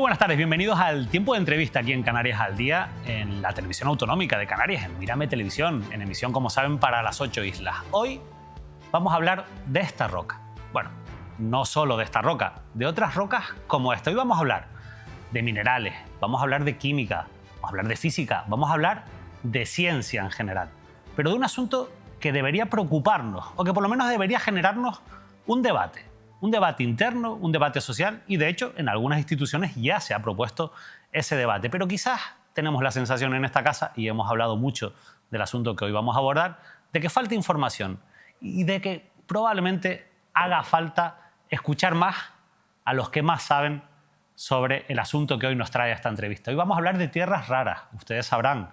buenas tardes, bienvenidos al tiempo de entrevista aquí en Canarias al Día, en la televisión autonómica de Canarias, en Mírame Televisión, en emisión, como saben, para las 8 islas. Hoy vamos a hablar de esta roca. Bueno, no solo de esta roca, de otras rocas como esta. Hoy vamos a hablar de minerales, vamos a hablar de química, vamos a hablar de física, vamos a hablar de ciencia en general, pero de un asunto que debería preocuparnos, o que por lo menos debería generarnos un debate interno, un debate social, y de hecho en algunas instituciones ya se ha propuesto ese debate. Pero quizás tenemos la sensación en esta casa, y hemos hablado mucho del asunto que hoy vamos a abordar, de que falta información y de que probablemente haga falta escuchar más a los que más saben sobre el asunto que hoy nos trae esta entrevista. Hoy vamos a hablar de tierras raras. Ustedes sabrán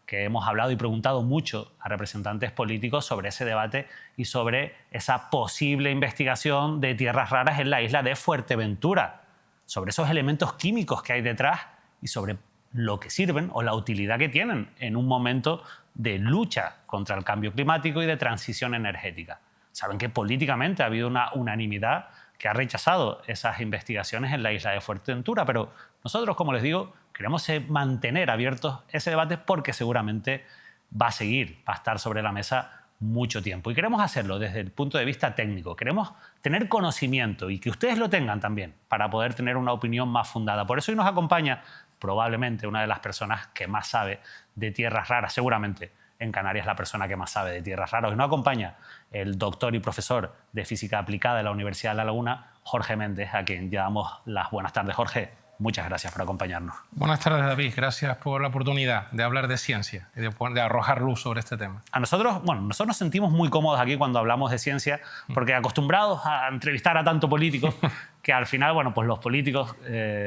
que hemos hablado y preguntado mucho a representantes políticos sobre ese debate y sobre esa posible investigación de tierras raras en la isla de Fuerteventura, sobre esos elementos químicos que hay detrás y sobre lo que sirven o la utilidad que tienen en un momento de lucha contra el cambio climático y de transición energética. Saben que políticamente ha habido una unanimidad que ha rechazado esas investigaciones en la isla de Fuerteventura, pero nosotros, como les digo, queremos mantener abiertos ese debate porque seguramente va a seguir, va a estar sobre la mesa mucho tiempo. Y queremos hacerlo desde el punto de vista técnico. Queremos tener conocimiento y que ustedes lo tengan también para poder tener una opinión más fundada. Por eso hoy nos acompaña probablemente una de las personas que más sabe de tierras raras, seguramente en Canarias la persona que más sabe de tierras raras. Hoy nos acompaña el doctor y profesor de Física Aplicada de la Universidad de La Laguna, Jorge Méndez, a quien ya damos las buenas tardes. Jorge, muchas gracias por acompañarnos. Buenas tardes, David. Gracias por la oportunidad de hablar de ciencia y de arrojar luz sobre este tema. A nosotros, nosotros nos sentimos muy cómodos aquí cuando hablamos de ciencia, porque acostumbrados a entrevistar a tanto político, que al final, pues los políticos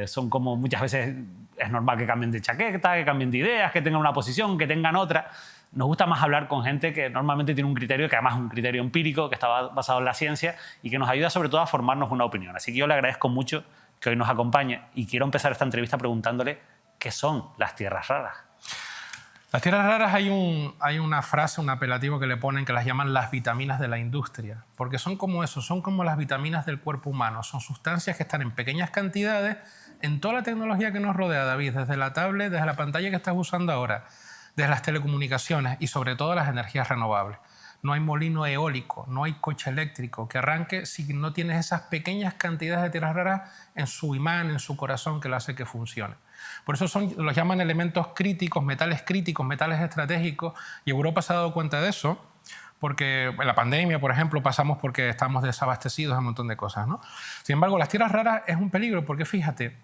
son como muchas veces, es normal que cambien de chaqueta, que cambien de ideas, que tengan una posición, que tengan otra. Nos gusta más hablar con gente que normalmente tiene un criterio, que además es un criterio empírico, que está basado en la ciencia y que nos ayuda sobre todo a formarnos una opinión. Así que yo le agradezco mucho que hoy nos acompañe y quiero empezar esta entrevista preguntándole qué son las tierras raras. Las tierras raras hay una frase, un apelativo que le ponen que las llaman las vitaminas de la industria, porque son como eso, son como las vitaminas del cuerpo humano, son sustancias que están en pequeñas cantidades en toda la tecnología que nos rodea, David, desde la tablet, desde la pantalla que estás usando ahora, desde las telecomunicaciones y sobre todo las energías renovables. No hay molino eólico, no hay coche eléctrico que arranque si no tienes esas pequeñas cantidades de tierras raras en su imán, en su corazón, que lo hace que funcione. Por eso los llaman elementos críticos, metales estratégicos, y Europa se ha dado cuenta de eso, porque en la pandemia, por ejemplo, pasamos porque estamos desabastecidos de un montón de cosas, ¿no? Sin embargo, las tierras raras es un peligro porque, fíjate,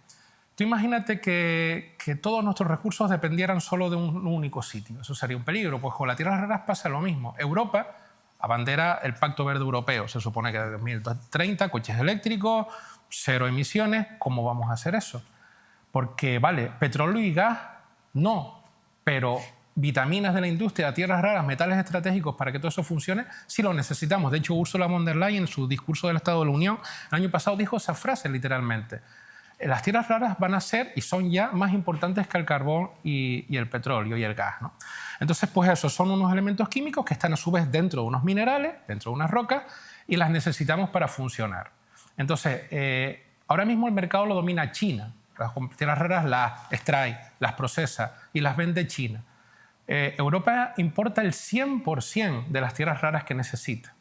tú imagínate que todos nuestros recursos dependieran solo de un único sitio. Eso sería un peligro. Pues con las tierras raras pasa lo mismo. Europa abandera el Pacto Verde Europeo. Se supone que de 2030, coches eléctricos, cero emisiones. ¿Cómo vamos a hacer eso? Porque, vale, petróleo y gas, no. Pero vitaminas de la industria, tierras raras, metales estratégicos, para que todo eso funcione, sí lo necesitamos. De hecho, Ursula von der Leyen, en su discurso del Estado de la Unión, el año pasado dijo esa frase literalmente. Las tierras raras van a ser y son ya más importantes que el carbón y el petróleo y el gas, ¿no? Entonces, pues eso, son unos elementos químicos que están a su vez dentro de unos minerales, dentro de unas rocas, y las necesitamos para funcionar. Entonces, ahora mismo el mercado lo domina China. Las tierras raras las extrae, las procesa y las vende China. Europa importa el 100% de las tierras raras que necesita.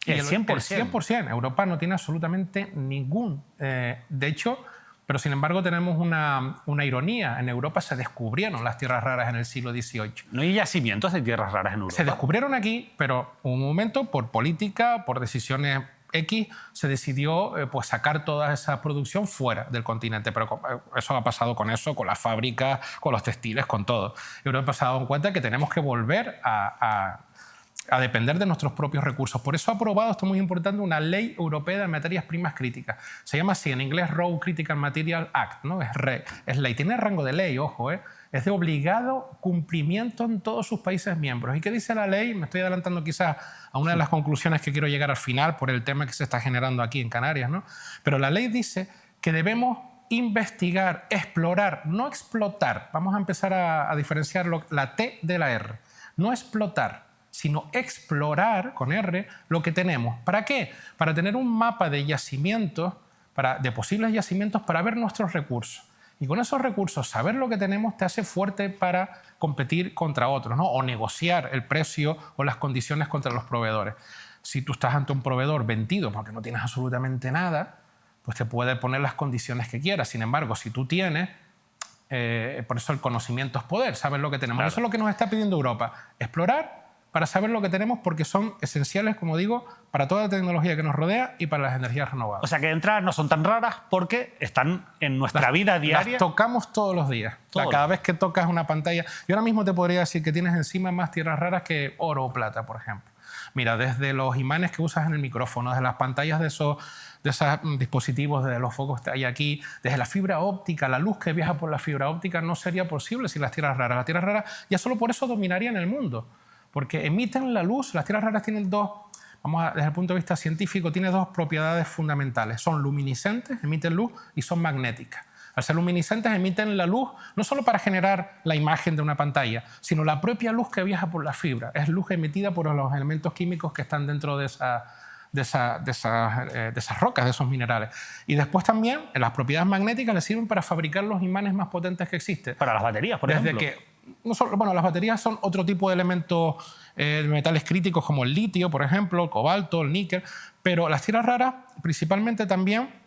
¿El 100%? El 100%. Europa no tiene absolutamente ningún. De hecho, pero sin embargo tenemos una ironía. En Europa se descubrieron las tierras raras en el siglo XVIII. ¿No hay yacimientos de tierras raras en Europa? Se descubrieron aquí, pero un momento, por política, por decisiones X, se decidió pues sacar toda esa producción fuera del continente. Pero eso ha pasado con las fábricas, con los textiles, con todo. Europa se ha dado cuenta que tenemos que volver a depender de nuestros propios recursos. Por eso ha aprobado, esto es muy importante, una ley europea de materias primas críticas. Se llama así, en inglés Raw Critical Material Act, ¿no? Es ley, tiene rango de ley, ojo, es de obligado cumplimiento en todos sus países miembros. ¿Y qué dice la ley? Me estoy adelantando quizás a una de las conclusiones que quiero llegar al final por el tema que se está generando aquí en Canarias, ¿no? Pero la ley dice que debemos investigar, explorar, no explotar. Vamos a empezar a diferenciar la T de la R. No explotar, sino explorar, con R, lo que tenemos. ¿Para qué? Para tener un mapa de yacimientos, de posibles yacimientos, para ver nuestros recursos. Y con esos recursos, saber lo que tenemos te hace fuerte para competir contra otros, ¿no? O negociar el precio o las condiciones contra los proveedores. Si tú estás ante un proveedor vendido porque no tienes absolutamente nada, pues te puede poner las condiciones que quieras. Sin embargo, si tú tienes, por eso el conocimiento es poder, saber lo que tenemos. Claro. Eso es lo que nos está pidiendo Europa, explorar para saber lo que tenemos, porque son esenciales, como digo, para toda la tecnología que nos rodea y para las energías renovables. O sea que de entrada no son tan raras porque están en nuestra vida diaria. Las tocamos todos los días. Cada vez que tocas una pantalla. Yo ahora mismo te podría decir que tienes encima más tierras raras que oro o plata, por ejemplo. Mira, desde los imanes que usas en el micrófono, desde las pantallas de esos dispositivos, desde los focos que hay aquí, desde la fibra óptica, la luz que viaja por la fibra óptica no sería posible sin las tierras raras. Las tierras raras ya solo por eso dominarían el mundo, porque emiten la luz. Las tierras raras tienen desde el punto de vista científico, tienen dos propiedades fundamentales. Son luminiscentes, emiten luz, y son magnéticas. Al ser luminiscentes emiten la luz no solo para generar la imagen de una pantalla, sino la propia luz que viaja por la fibra. Es luz emitida por los elementos químicos que están dentro de esas rocas, de esos minerales. Y después también las propiedades magnéticas les sirven para fabricar los imanes más potentes que existen. Para las baterías, por ejemplo. Las baterías son otro tipo de elementos metales críticos como el litio, por ejemplo, el cobalto, el níquel, pero las tierras raras principalmente también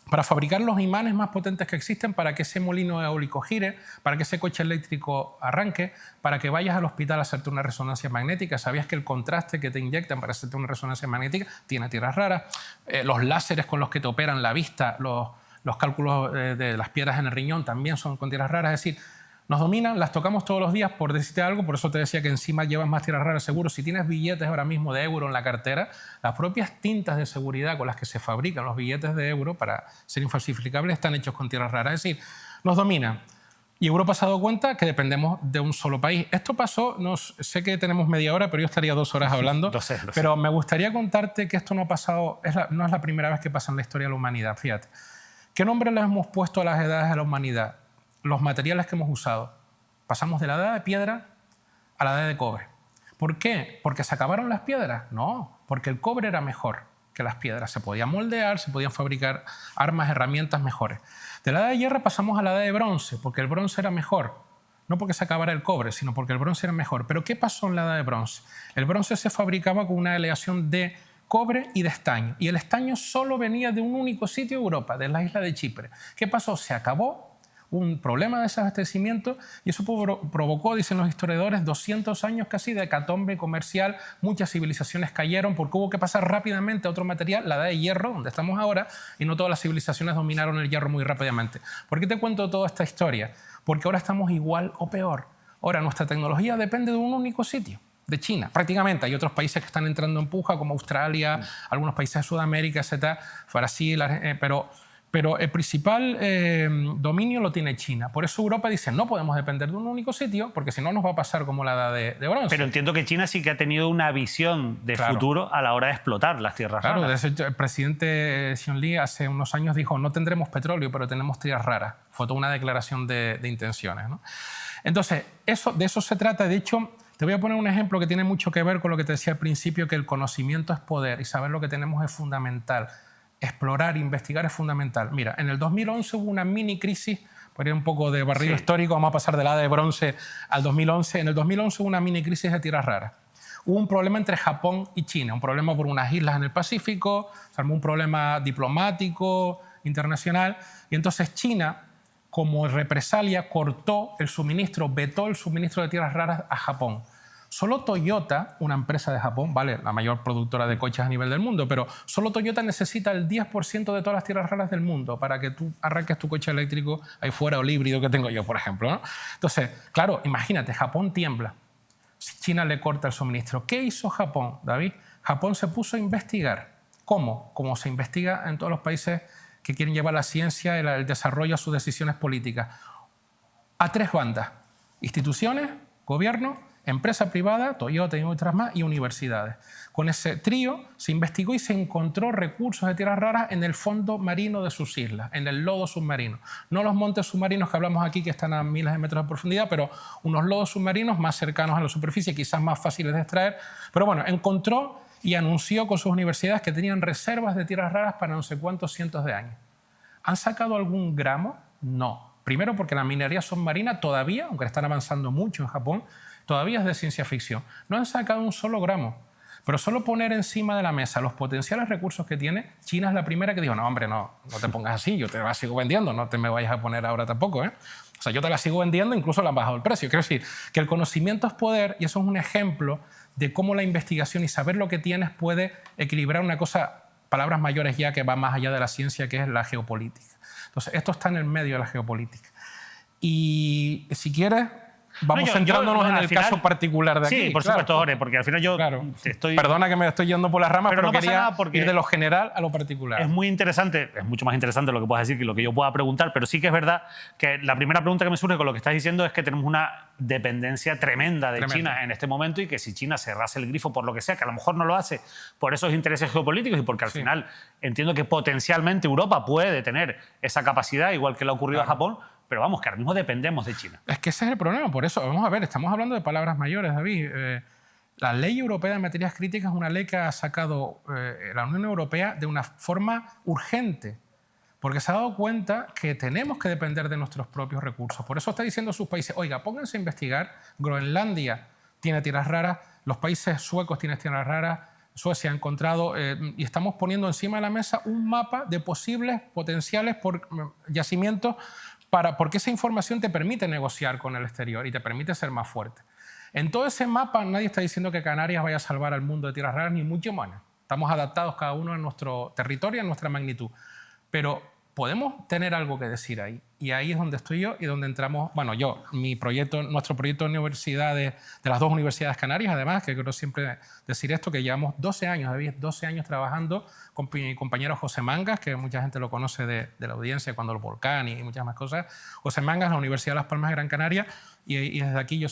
para fabricar los imanes más potentes que existen, para que ese molino eólico gire, para que ese coche eléctrico arranque, para que vayas al hospital a hacerte una resonancia magnética. ¿Sabías que el contraste que te inyectan para hacerte una resonancia magnética tiene tierras raras? Los láseres con los que te operan la vista, los cálculos de las piedras en el riñón también son con tierras raras. Es decir, nos dominan, las tocamos todos los días, por decirte algo. Por eso te decía que encima llevas más tierras raras seguro. Si tienes billetes ahora mismo de euro en la cartera, las propias tintas de seguridad con las que se fabrican los billetes de euro para ser infalsificables están hechos con tierras raras. Es decir, nos dominan. Y Europa se ha dado cuenta que dependemos de un solo país. Esto pasó, sé que tenemos media hora, pero yo estaría 2 horas hablando. Lo sé. Pero me gustaría contarte que esto no ha pasado, no es la primera vez que pasa en la historia de la humanidad. Fíjate. ¿Qué nombre le hemos puesto a las edades de la humanidad? Los materiales que hemos usado. Pasamos de la edad de piedra a la edad de cobre. ¿Por qué? ¿Porque se acabaron las piedras? No, porque el cobre era mejor que las piedras. Se podían moldear, se podían fabricar armas, herramientas mejores. De la edad de hierro pasamos a la edad de bronce, porque el bronce era mejor. No porque se acabara el cobre, sino porque el bronce era mejor. ¿Pero qué pasó en la edad de bronce? El bronce se fabricaba con una aleación de cobre y de estaño. Y el estaño solo venía de un único sitio de Europa, de la isla de Chipre. ¿Qué pasó? Se acabó. Un problema de desabastecimiento y eso provocó, dicen los historiadores, 200 años casi de hecatombe comercial. Muchas civilizaciones cayeron porque hubo que pasar rápidamente a otro material, la edad de hierro, donde estamos ahora, y no todas las civilizaciones dominaron el hierro muy rápidamente. ¿Por qué te cuento toda esta historia? Porque ahora estamos igual o peor. Ahora nuestra tecnología depende de un único sitio, de China, prácticamente. Hay otros países que están entrando en puja, como Australia, algunos países de Sudamérica, etc., Brasil, pero el principal dominio lo tiene China. Por eso Europa dice, no podemos depender de un único sitio, porque si no nos va a pasar como la edad de bronce. Pero entiendo que China sí que ha tenido una visión de futuro a la hora de explotar las tierras raras. Claro, de hecho, el presidente Xi hace unos años dijo, no tendremos petróleo, pero tenemos tierras raras. Fue toda una declaración de intenciones, ¿no? Entonces, de eso se trata. De hecho, te voy a poner un ejemplo que tiene mucho que ver con lo que te decía al principio, que el conocimiento es poder y saber lo que tenemos es fundamental. Explorar, investigar es fundamental. Mira, en el 2011 hubo una mini crisis, por ir un poco de barrido histórico, vamos a pasar de la edad de bronce al 2011. En el 2011 hubo una mini crisis de tierras raras. Hubo un problema entre Japón y China, un problema por unas islas en el Pacífico, se armó un problema diplomático, internacional, y entonces China, como represalia, cortó el suministro, vetó el suministro de tierras raras a Japón. Solo Toyota, una empresa de Japón, vale, la mayor productora de coches a nivel del mundo, pero solo Toyota necesita el 10% de todas las tierras raras del mundo para que tú arranques tu coche eléctrico ahí fuera o el híbrido que tengo yo, por ejemplo, ¿no? Entonces, claro, imagínate, Japón tiembla si China le corta el suministro. ¿Qué hizo Japón, David? Japón se puso a investigar. ¿Cómo? Como se investiga en todos los países que quieren llevar la ciencia y el desarrollo a sus decisiones políticas. A 3 bandas: instituciones, gobierno, empresa privada, Toyota y otras más, y universidades. Con ese trío se investigó y se encontró recursos de tierras raras en el fondo marino de sus islas, en el lodo submarino. No los montes submarinos que hablamos aquí, que están a miles de metros de profundidad, pero unos lodos submarinos más cercanos a la superficie, quizás más fáciles de extraer. Pero bueno, encontró y anunció con sus universidades que tenían reservas de tierras raras para no sé cuántos cientos de años. ¿Han sacado algún gramo? No. Primero porque la minería submarina todavía, aunque están avanzando mucho en Japón, todavía es de ciencia ficción. No han sacado un solo gramo. Pero solo poner encima de la mesa los potenciales recursos que tiene, China es la primera que dijo, no, hombre, no te pongas así, yo te la sigo vendiendo, no te me vayas a poner ahora tampoco, ¿eh? O sea, yo te la sigo vendiendo, incluso le han bajado el precio. Quiero decir que el conocimiento es poder y eso es un ejemplo de cómo la investigación y saber lo que tienes puede equilibrar una cosa, palabras mayores ya, que va más allá de la ciencia, que es la geopolítica. Entonces, esto está en el medio de la geopolítica. Y si quieres, vamos centrándonos en el caso particular de aquí. Sí, por supuesto, Jorge, porque al final yo estoy... Perdona que me estoy yendo por las ramas, pero no quería ir de lo general a lo particular. Es muy interesante, es mucho más interesante lo que puedas decir que lo que yo pueda preguntar, pero sí que es verdad que la primera pregunta que me surge con lo que estás diciendo es que tenemos una dependencia tremenda de China en este momento y que si China cerrase el grifo por lo que sea, que a lo mejor no lo hace por esos intereses geopolíticos y porque al final entiendo que potencialmente Europa puede tener esa capacidad, igual que le ha ocurrido a Japón, pero vamos, que ahora mismo dependemos de China. Es que ese es el problema, por eso, vamos a ver, estamos hablando de palabras mayores, David. La Ley Europea de Materias Críticas es una ley que ha sacado la Unión Europea de una forma urgente, porque se ha dado cuenta que tenemos que depender de nuestros propios recursos. Por eso está diciendo a sus países, oiga, pónganse a investigar, Groenlandia tiene tierras raras, los países suecos tienen tierras raras, Suecia ha encontrado, y estamos poniendo encima de la mesa un mapa de posibles potenciales yacimientos porque esa información te permite negociar con el exterior y te permite ser más fuerte. En todo ese mapa nadie está diciendo que Canarias vaya a salvar al mundo de tierras raras, ni mucho menos. Estamos adaptados cada uno a nuestro territorio, a nuestra magnitud. Pero podemos tener algo que decir ahí. Y ahí es donde estoy yo y donde entramos, bueno, nuestro proyecto de universidades, de las dos universidades canarias, además, que quiero siempre decir esto, que llevamos 12 años, David, 12 años trabajando con mi compañero José Mangas, que mucha gente lo conoce de la audiencia, cuando el volcán y muchas más cosas. José Mangas, la Universidad de Las Palmas de Gran Canaria, y desde aquí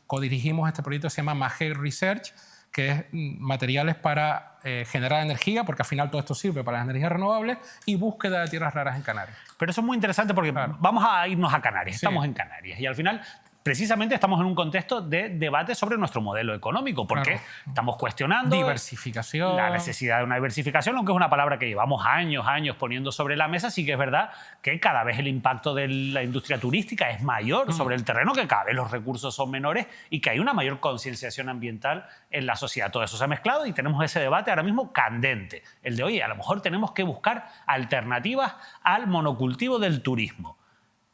codirigimos este proyecto que se llama MAGEI Research, que es materiales para generar energía, porque al final todo esto sirve para las energías renovables, y búsqueda de tierras raras en Canarias. Pero eso es muy interesante porque vamos a irnos a Canarias, estamos en Canarias, y al final precisamente estamos en un contexto de debate sobre nuestro modelo económico, porque estamos cuestionando diversificación, la necesidad de una diversificación, aunque es una palabra que llevamos años poniendo sobre la mesa. Sí que es verdad que cada vez el impacto de la industria turística es mayor sobre el terreno, que cada vez los recursos son menores y que hay una mayor concienciación ambiental en la sociedad. Todo eso se ha mezclado y tenemos ese debate ahora mismo candente, el de, oye, a lo mejor tenemos que buscar alternativas al monocultivo del turismo.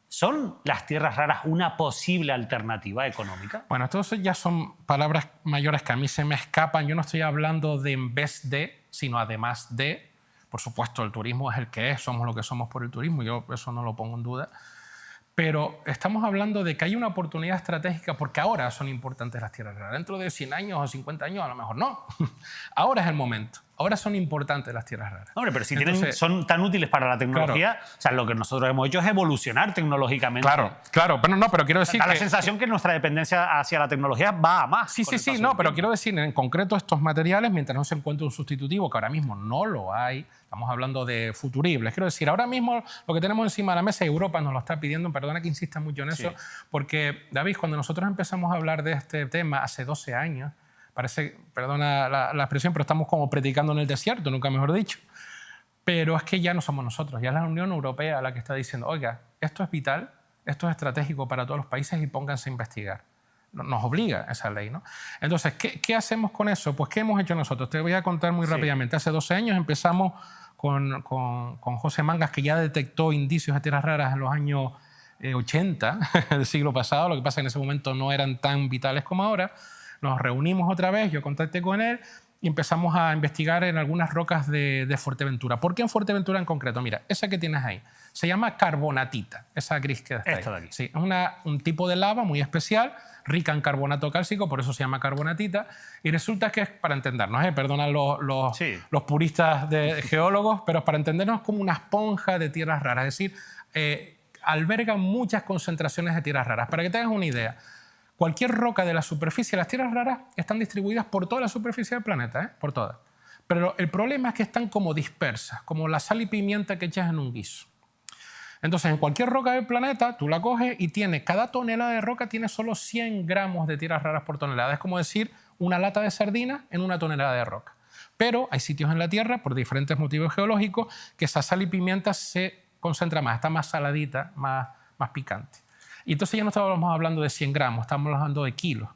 ¿Son las tierras raras una posible alternativa económica? Bueno, todo eso ya son palabras mayores que a mí se me escapan. Yo no estoy hablando de en vez de, sino además de. Por supuesto, el turismo es el que es, somos lo que somos por el turismo, yo eso no lo pongo en duda. Pero estamos hablando de que hay una oportunidad estratégica porque ahora son importantes las tierras raras. Dentro de 100 años o 50 años a lo mejor no. Ahora es el momento. Ahora son importantes las tierras raras. Hombre, pero si son tan útiles para la tecnología, o sea, lo que nosotros hemos hecho es evolucionar tecnológicamente. Claro, pero quiero decir da la sensación que nuestra dependencia hacia la tecnología va a más. Sí, pero quiero decir, en concreto estos materiales, mientras no se encuentre un sustitutivo, que ahora mismo no lo hay, estamos hablando de futuribles. Quiero decir, ahora mismo lo que tenemos encima de la mesa, Europa nos lo está pidiendo, perdona que insista mucho en eso, porque, David, cuando nosotros empezamos a hablar de este tema hace 12 años, parece, perdona la expresión, pero estamos como predicando en el desierto, nunca mejor dicho. Pero es que ya no somos nosotros, ya es la Unión Europea la que está diciendo, oiga, esto es vital, esto es estratégico para todos los países y pónganse a investigar. Nos obliga esa ley, ¿no? Entonces, ¿qué hacemos con eso? Pues, ¿qué hemos hecho nosotros? Te voy a contar muy rápidamente. Hace 12 años empezamos con José Mangas, que ya detectó indicios de tierras raras en los años 80 del siglo pasado, lo que pasa es que en ese momento no eran tan vitales como ahora. Nos reunimos otra vez, yo contacté con él y empezamos a investigar en algunas rocas de Fuerteventura. ¿Por qué en Fuerteventura en concreto? Mira, esa que tienes ahí se llama carbonatita, esa gris que está ahí. Esta de aquí. Sí, es un tipo de lava muy especial, rica en carbonato cálcico, por eso se llama carbonatita. Y resulta que es, para entendernos, perdonan los puristas de geólogos, pero para entendernos es como una esponja de tierras raras, es decir, alberga muchas concentraciones de tierras raras. Para que tengas una idea, cualquier roca de la superficie, las tierras raras están distribuidas por toda la superficie del planeta, por todas. Pero el problema es que están como dispersas, como la sal y pimienta que echas en un guiso. Entonces, en cualquier roca del planeta, tú la coges y cada tonelada de roca tiene solo 100 gramos de tierras raras por tonelada. Es como decir una lata de sardinas en una tonelada de roca. Pero hay sitios en la Tierra, por diferentes motivos geológicos, que esa sal y pimienta se concentra más, está más saladita, más más picante. Y entonces ya no estábamos hablando de 100 gramos, estamos hablando de kilos.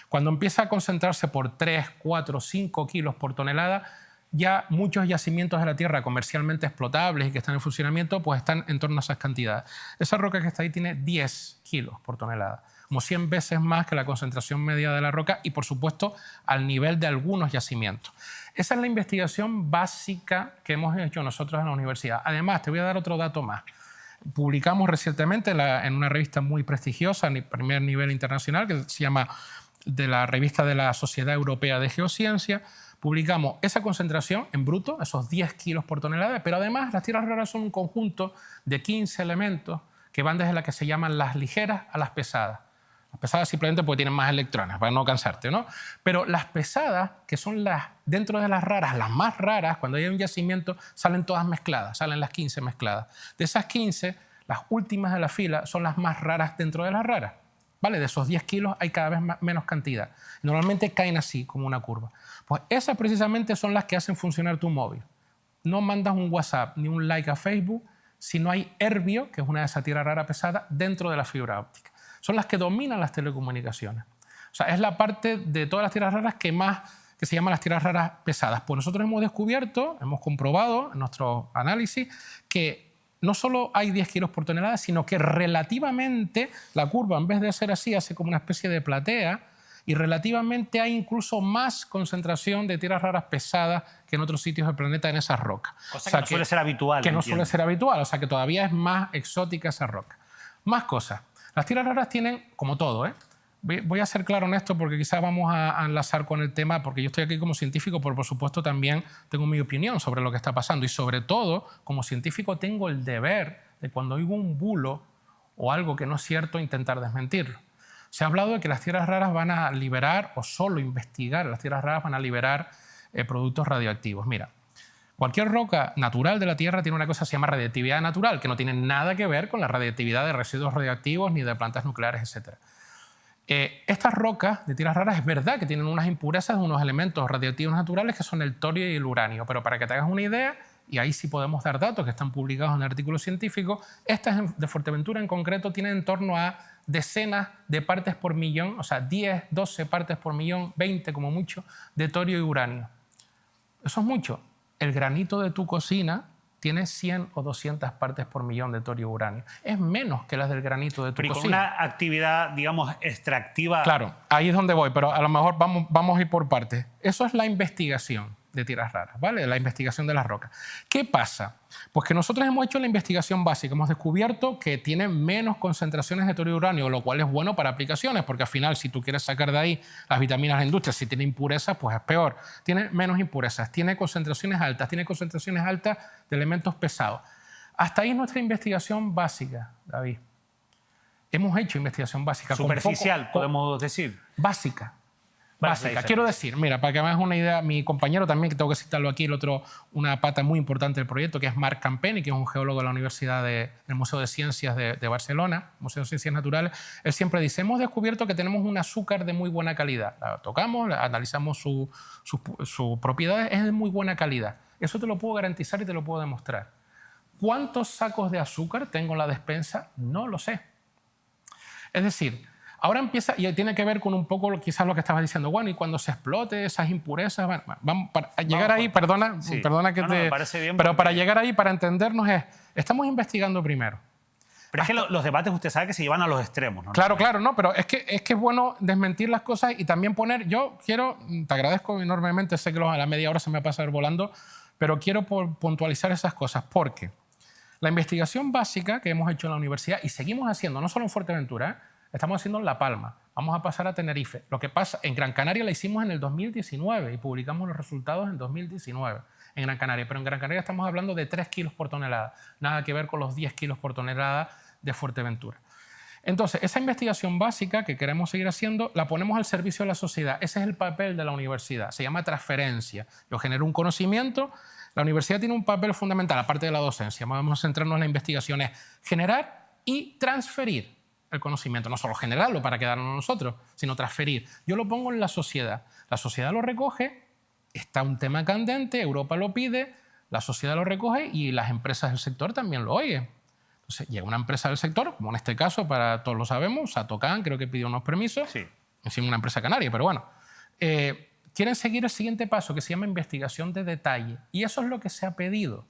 Cuando empieza a concentrarse por 3, 4, 5 kilos por tonelada, ya muchos yacimientos de la Tierra comercialmente explotables y que están en funcionamiento, pues están en torno a esas cantidades. Esa roca que está ahí tiene 10 kilos por tonelada, como 100 veces más que la concentración media de la roca y, por supuesto, al nivel de algunos yacimientos. Esa es la investigación básica que hemos hecho nosotros en la universidad. Además, te voy a dar otro dato más. Publicamos recientemente en una revista muy prestigiosa, a primer nivel internacional, que se llama de la revista de la Sociedad Europea de Geociencia, publicamos esa concentración en bruto, esos 10 kilos por tonelada, pero además las tierras raras son un conjunto de 15 elementos que van desde las que se llaman las ligeras a las pesadas. Las pesadas simplemente porque tienen más electrones, para no cansarte, ¿no? Pero las pesadas, que son las dentro de las raras, las más raras, cuando hay un yacimiento, salen todas mezcladas, salen las 15 mezcladas. De esas 15, las últimas de la fila son las más raras dentro de las raras. ¿Vale? De esos 10 kilos hay cada vez menos cantidad. Normalmente caen así, como una curva. Pues esas precisamente son las que hacen funcionar tu móvil. No mandas un WhatsApp ni un like a Facebook si no hay herbio, que es una de esas tierras raras pesadas, dentro de la fibra óptica. Son las que dominan las telecomunicaciones. O sea, es la parte de todas las tierras raras que se llaman las tierras raras pesadas. Pues nosotros hemos descubierto, hemos comprobado en nuestro análisis que no solo hay 10 kilos por tonelada, sino que relativamente la curva, en vez de ser así, hace como una especie de platea y relativamente hay incluso más concentración de tierras raras pesadas que en otros sitios del planeta en esas rocas. Cosa que no suele ser habitual. Que no suele ser habitual, o sea que todavía es más exótica esa roca. Más cosas. Las tierras raras tienen, como todo, voy a ser claro en esto porque quizás vamos a enlazar con el tema, porque yo estoy aquí como científico, pero por supuesto también tengo mi opinión sobre lo que está pasando y sobre todo, como científico, tengo el deber de cuando oigo un bulo o algo que no es cierto, intentar desmentirlo. Se ha hablado de que las tierras raras van a liberar, o solo investigar, las tierras raras van a liberar productos radioactivos. Mira, cualquier roca natural de la Tierra tiene una cosa que se llama radiactividad natural, que no tiene nada que ver con la radiactividad de residuos radioactivos ni de plantas nucleares, etc. Estas rocas de tierras raras es verdad que tienen unas impurezas de unos elementos radioactivos naturales que son el torio y el uranio, pero para que te hagas una idea, y ahí sí podemos dar datos que están publicados en artículos científicos, estas de Fuerteventura en concreto tienen en torno a decenas de partes por millón, o sea, 10, 12 partes por millón, 20 como mucho, de torio y uranio. Eso es mucho. El granito de tu cocina tiene 100 o 200 partes por millón de torio y uranio. Es menos que las del granito de tu cocina. Pero con una actividad, digamos, extractiva... Claro, ahí es donde voy, pero a lo mejor vamos a ir por partes. Eso es la investigación de tierras raras, ¿vale? La investigación de las rocas. ¿Qué pasa? Pues que nosotros hemos hecho la investigación básica, hemos descubierto que tiene menos concentraciones de torio y uranio, lo cual es bueno para aplicaciones, porque al final, si tú quieres sacar de ahí las vitaminas de la industria, si tiene impurezas, pues es peor. Tiene menos impurezas, tiene concentraciones altas de elementos pesados. Hasta ahí nuestra investigación básica, David. Hemos hecho investigación básica. Superficial, podemos decir. Básica. Básica. Quiero decir, mira, para que me hagas una idea, mi compañero también, que tengo que citarlo aquí, el otro, una pata muy importante del proyecto, que es Marc Campeny, que es un geólogo de la Universidad del Museo de Ciencias de Barcelona, Museo de Ciencias Naturales. Él siempre dice, hemos descubierto que tenemos un azúcar de muy buena calidad. La tocamos, analizamos sus propiedades, es de muy buena calidad. Eso te lo puedo garantizar y te lo puedo demostrar. ¿Cuántos sacos de azúcar tengo en la despensa? No lo sé. Es decir, ahora empieza, y tiene que ver con un poco quizás lo que estabas diciendo, bueno, y cuando se explote esas impurezas, vamos, para llegar ahí, perdona que me parece bien, pero para llegar ahí, para entendernos estamos investigando primero. Pero es que los debates usted sabe que se llevan a los extremos, ¿no? Claro, no, pero es que es bueno desmentir las cosas y también poner, te agradezco enormemente, sé que a la media hora se me va a pasar volando, pero quiero puntualizar esas cosas porque la investigación básica que hemos hecho en la universidad y seguimos haciendo, no solo en Fuerteventura, estamos haciendo en La Palma, vamos a pasar a Tenerife. Lo que pasa, en Gran Canaria la hicimos en el 2019 y publicamos los resultados en 2019 en Gran Canaria, pero en Gran Canaria estamos hablando de 3 kilos por tonelada, nada que ver con los 10 kilos por tonelada de Fuerteventura. Entonces, esa investigación básica que queremos seguir haciendo, la ponemos al servicio de la sociedad. Ese es el papel de la universidad, se llama transferencia. Yo genero un conocimiento, la universidad tiene un papel fundamental, aparte de la docencia, vamos a centrarnos en la investigación, es generar y transferir el conocimiento, no solo generarlo para quedarnos nosotros, sino transferir. Yo lo pongo en la sociedad lo recoge, está un tema candente, Europa lo pide, la sociedad lo recoge y las empresas del sector también lo oyen. Entonces llega una empresa del sector, como en este caso, para todos lo sabemos, Satocan, creo que pidió unos permisos, Sí. encima una empresa canaria, pero bueno. Quieren seguir el siguiente paso, que se llama investigación de detalle. Y eso es lo que se ha pedido.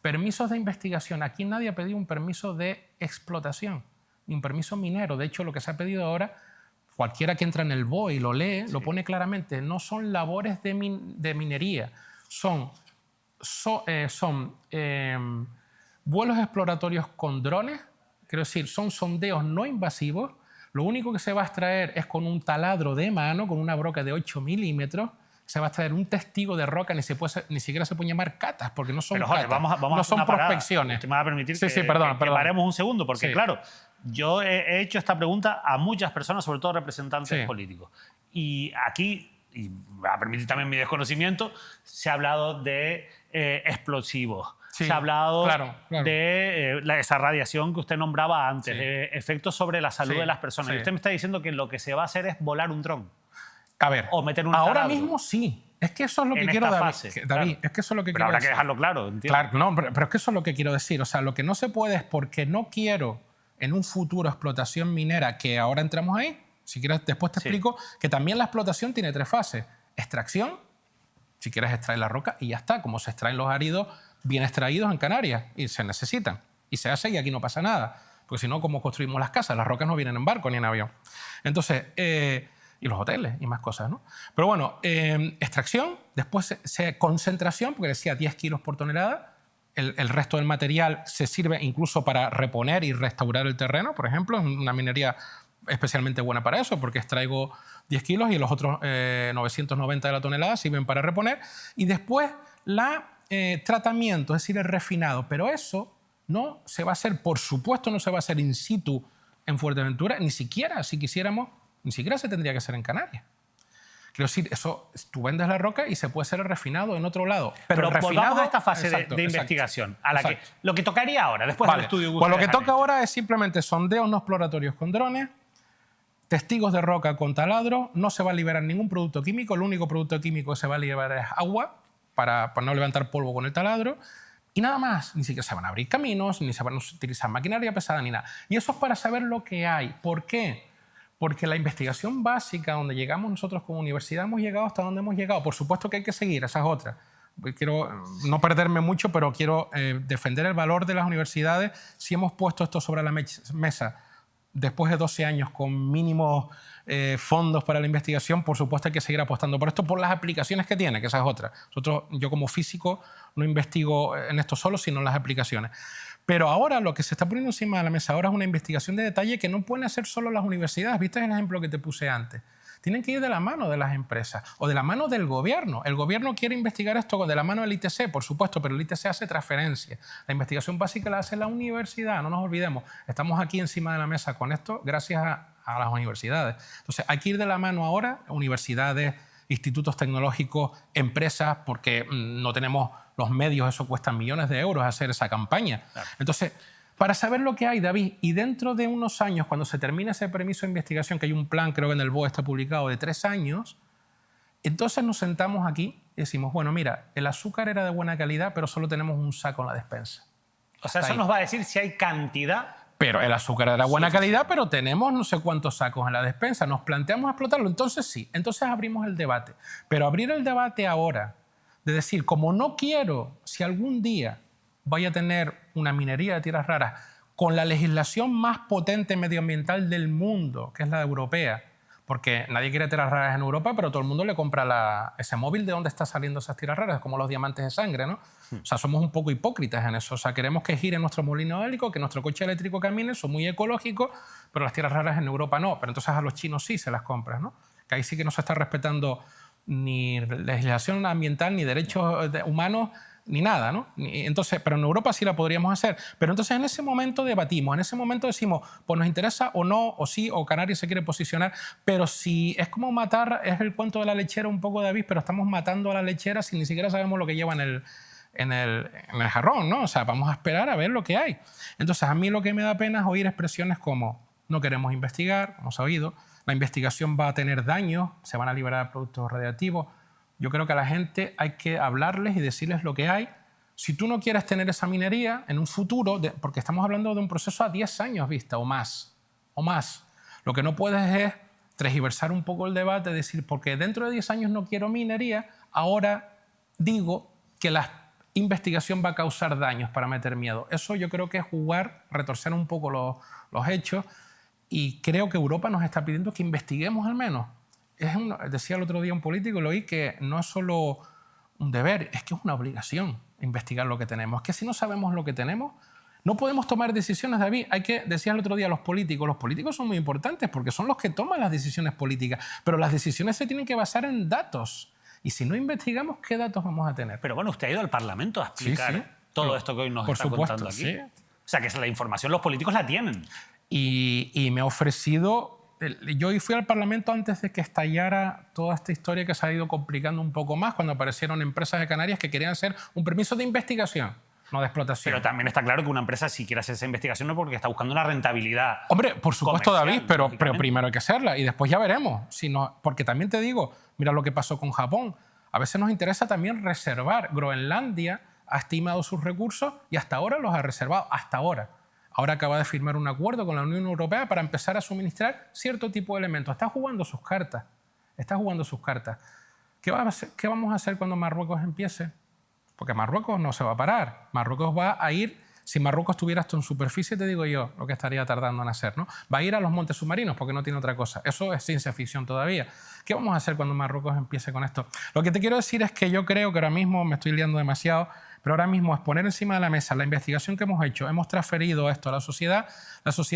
Permisos de investigación. Aquí nadie ha pedido un permiso de explotación, ni un permiso minero. De hecho, lo que se ha pedido ahora, cualquiera que entra en el BOE y lo lee, lo pone claramente, no son labores de minería, son vuelos exploratorios con drones, quiero decir, son sondeos no invasivos. Lo único que se va a extraer es con un taladro de mano, con una broca de 8 milímetros, se va a extraer un testigo de roca, ni siquiera se pueden llamar catas, porque no son Pero, Jorge, catas, vamos no a son una parada. prospecciones. Usted me va a permitir perdón. que paremos un segundo, porque Sí. claro, yo he hecho esta pregunta a muchas personas, sobre todo representantes Sí. políticos. Y aquí, y me va a permitir también mi desconocimiento, se ha hablado de explosivos. Sí, Se ha hablado claro. de esa radiación que usted nombraba antes, Sí. de efectos sobre la salud Sí, de las personas. sí. Y usted me está diciendo que lo que se va a hacer es volar un dron. A ver, O meter un ahora taladro. mismo sí. Es que eso es lo que En quiero, esta David. fase, David, claro. es que eso es lo que Pero quiero habrá decir. que dejarlo claro, ¿entiendes? Claro, no, pero es que eso es lo que quiero decir. O sea, lo que no se puede es porque no quiero en un futuro explotación minera, que ahora entramos ahí, si quieres después te Sí. explico, que también la explotación tiene 3 fases. Extracción, si quieres extraer la roca y ya está, como se extraen los áridos bien extraídos en Canarias y se necesitan. Y se hace y aquí no pasa nada. Porque si no, ¿cómo construimos las casas? Las rocas no vienen en barco ni en avión. Entonces, y los hoteles y más cosas, ¿no? Pero bueno, extracción, después concentración, porque decía 10 kilos por tonelada. El resto del material se sirve incluso para reponer y restaurar el terreno, por ejemplo. Es una minería especialmente buena para eso, porque extraigo 10 kilos y los otros 990 de la tonelada sirven para reponer. Y después tratamiento, es decir, el refinado. Pero eso no se va a hacer, por supuesto, no se va a hacer in situ en Fuerteventura, ni siquiera, si quisiéramos, ni siquiera se tendría que hacer en Canarias. Quiero decir, eso, tú vendes la roca y se puede hacer el refinado en otro lado. Pero el volvamos a esta fase exacto, de exacto, investigación, a la que exacto. lo que tocaría ahora, después Vale, del estudio que pues lo que ustedes han toca hecho. ahora es simplemente sondeos no exploratorios con drones, testigos de roca con taladro, no se va a liberar ningún producto químico, el único producto químico que se va a liberar es agua para no levantar polvo con el taladro, y nada más. Ni siquiera se van a abrir caminos, ni se van a utilizar maquinaria pesada, ni nada. Y eso es para saber lo que hay. ¿Por qué? Porque la investigación básica, donde llegamos nosotros como universidad, hemos llegado hasta donde hemos llegado. Por supuesto que hay que seguir, esa es otra. Quiero no perderme mucho, pero quiero defender el valor de las universidades. Si hemos puesto esto sobre la mesa después de 12 años con mínimos fondos para la investigación, por supuesto hay que seguir apostando por esto, por las aplicaciones que tiene, que esa es otra. Yo como físico no investigo en esto solo, sino en las aplicaciones. Pero ahora lo que se está poniendo encima de la mesa ahora es una investigación de detalle que no pueden hacer solo las universidades. ¿Viste el ejemplo que te puse antes? Tienen que ir de la mano de las empresas o de la mano del gobierno. El gobierno quiere investigar esto de la mano del ITC, por supuesto, pero el ITC hace transferencia. La investigación básica la hace la universidad, no nos olvidemos. Estamos aquí encima de la mesa con esto gracias a las universidades. Entonces, hay que ir de la mano ahora, universidades, institutos tecnológicos, empresas, porque no tenemos los medios, eso cuesta millones de euros hacer esa campaña. Claro. Entonces, para saber lo que hay, David, y dentro de unos años, cuando se termine ese permiso de investigación, que hay un plan, creo que en el BOE está publicado, de 3 años, entonces nos sentamos aquí y decimos, bueno, mira, el azúcar era de buena calidad, pero solo tenemos un saco en la despensa. O sea, eso nos va a decir si hay cantidad. Pero el azúcar era de buena calidad, pero tenemos no sé cuántos sacos en la despensa. Nos planteamos explotarlo. Entonces sí, entonces abrimos el debate. Pero abrir el debate ahora, de decir, como no quiero, si algún día vaya a tener una minería de tierras raras con la legislación más potente medioambiental del mundo, que es la europea, porque nadie quiere tierras raras en Europa, pero todo el mundo le compra ese móvil de dónde están saliendo esas tierras raras, como los diamantes de sangre, ¿no? O sea, somos un poco hipócritas en eso. O sea, queremos que gire nuestro molino eólico, que nuestro coche eléctrico camine, son muy ecológicos, pero las tierras raras en Europa no. Pero entonces a los chinos sí se las compras, ¿no? Que ahí sí que no se está respetando ni legislación ambiental, ni derechos humanos, ni nada, ¿no? Entonces, pero en Europa sí la podríamos hacer. Pero entonces en ese momento debatimos, en ese momento decimos, pues nos interesa o no, o sí, o Canarias se quiere posicionar, pero si es como matar, es el cuento de la lechera un poco, David, pero estamos matando a la lechera si ni siquiera sabemos lo que lleva en el jarrón, ¿no? O sea, vamos a esperar a ver lo que hay. Entonces, a mí lo que me da pena es oír expresiones como no queremos investigar, hemos oído, la investigación va a tener daños, se van a liberar productos radiactivos. Yo creo que a la gente hay que hablarles y decirles lo que hay, Si tú no quieres tener esa minería en un futuro, porque estamos hablando de un proceso a 10 años vista o más, lo que no puedes es tergiversar un poco el debate, decir, porque dentro de 10 años no quiero minería, ahora digo que la investigación va a causar daños para meter miedo. Eso yo creo que es jugar, retorcer un poco los hechos, y creo que Europa nos está pidiendo que investiguemos al menos. Decía el otro día un político, lo oí, que no es solo un deber, es que es una obligación investigar lo que tenemos. Es que si no sabemos lo que tenemos, no podemos tomar decisiones, David. Decía el otro día, los políticos son muy importantes porque son los que toman las decisiones políticas, pero las decisiones se tienen que basar en datos. Y si no investigamos, ¿qué datos vamos a tener? Pero bueno, usted ha ido al Parlamento a explicar todo esto que hoy nos está contando aquí. Sí. O sea, que la información los políticos la tienen. Y me ha ofrecido... Yo fui al Parlamento antes de que estallara toda esta historia que se ha ido complicando un poco más, cuando aparecieron empresas de Canarias que querían hacer un permiso de investigación, no de explotación. Pero también está claro que una empresa, si quiere hacer esa investigación, no porque está buscando una rentabilidad. Hombre, por supuesto, David, pero primero hay que hacerla y después ya veremos. Porque también te digo, mira lo que pasó con Japón. A veces nos interesa también reservar. Groenlandia ha estimado sus recursos y hasta ahora los ha reservado. Hasta ahora. Ahora acaba de firmar un acuerdo con la Unión Europea para empezar a suministrar cierto tipo de elementos. Está jugando sus cartas. ¿Qué vamos a hacer cuando Marruecos empiece? Porque Marruecos no se va a parar. Marruecos va a ir, si Marruecos tuviera esto en superficie, te digo yo lo que estaría tardando en hacer, ¿no? Va a ir a los montes submarinos porque no tiene otra cosa. Eso es ciencia ficción todavía. ¿Qué vamos a hacer cuando Marruecos empiece con esto? Lo que te quiero decir es que yo creo que ahora mismo, me estoy liando demasiado, pero ahora mismo es poner encima de la mesa la investigación que hemos hecho, hemos transferido esto a la sociedad